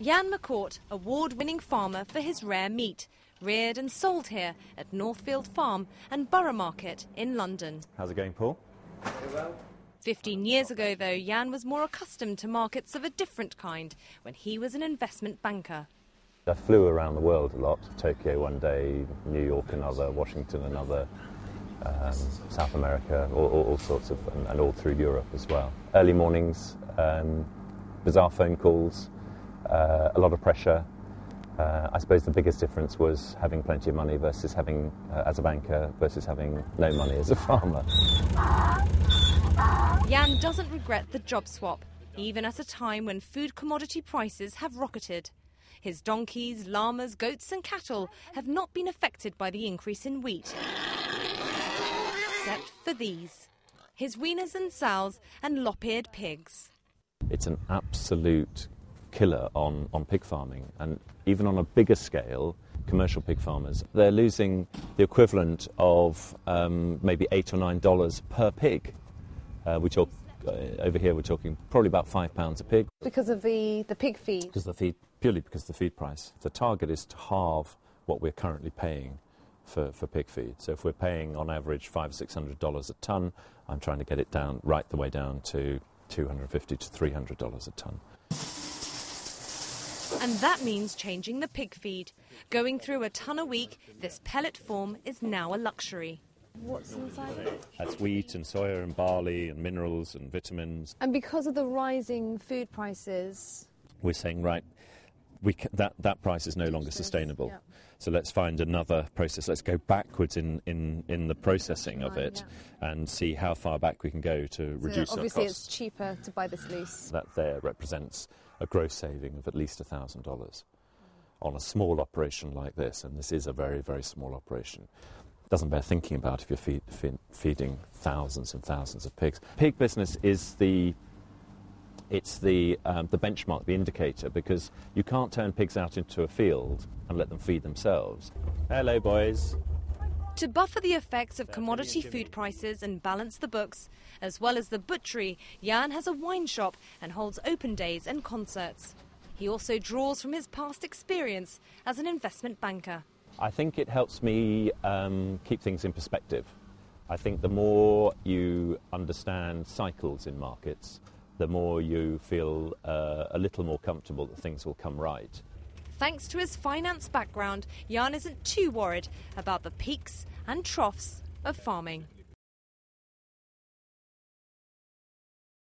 Jan McCourt, award-winning farmer for his rare meat, reared and sold here at Northfield Farm and Borough Market in London. How's it going, Paul? Very well. 15 years ago, though, Jan was more accustomed to markets of a different kind when he was an investment banker. I flew around the world a lot, Tokyo one day, New York another, Washington another, South America, all sorts of, and all through Europe as well. Early mornings, bizarre phone calls, a lot of pressure. I suppose the biggest difference was having plenty of money versus having, as a banker, versus having no money as a farmer. Jan doesn't regret the job swap, even at a time when food commodity prices have rocketed. His donkeys, llamas, goats and cattle have not been affected by the increase in wheat, except for these, his weaners and sows and lop-eared pigs. It's an absolute killer on pig farming, and even on a bigger scale, commercial pig farmers, they're losing the equivalent of maybe $8 or $9 per pig. Over here we're talking probably about £5 a pig. Because of the pig feed? Because the feed, purely because of the feed price. The target is to halve what we're currently paying for pig feed. So if we're paying on average $500 or $600 a tonne, I'm trying to get it down right the way down to $250 to $300 a tonne. And that means changing the pig feed. Going through a tonne a week, this pellet form is now a luxury. What's inside of it? That's wheat and soya and barley and minerals and vitamins. And because of the rising food prices, we're saying, right, that price is no longer sustainable. Yeah. So let's find another process. Let's go backwards in the processing of it and see how far back we can go to reduce our costs. Obviously it's cheaper to buy this loose. That there represents a gross saving of at least $1,000 on a small operation like this, and this is a very, very small operation. Doesn't bear thinking about if you're feeding thousands and thousands of pigs. Pig business is the benchmark, the indicator, because you can't turn pigs out into a field and let them feed themselves. Hello, boys. To buffer the effects of commodity food prices and balance the books, as well as the butchery, Jan has a wine shop and holds open days and concerts. He also draws from his past experience as an investment banker. I think it helps me keep things in perspective. I think the more you understand cycles in markets, the more you feel a little more comfortable that things will come right. Thanks to his finance background, Jan isn't too worried about the peaks and troughs of farming.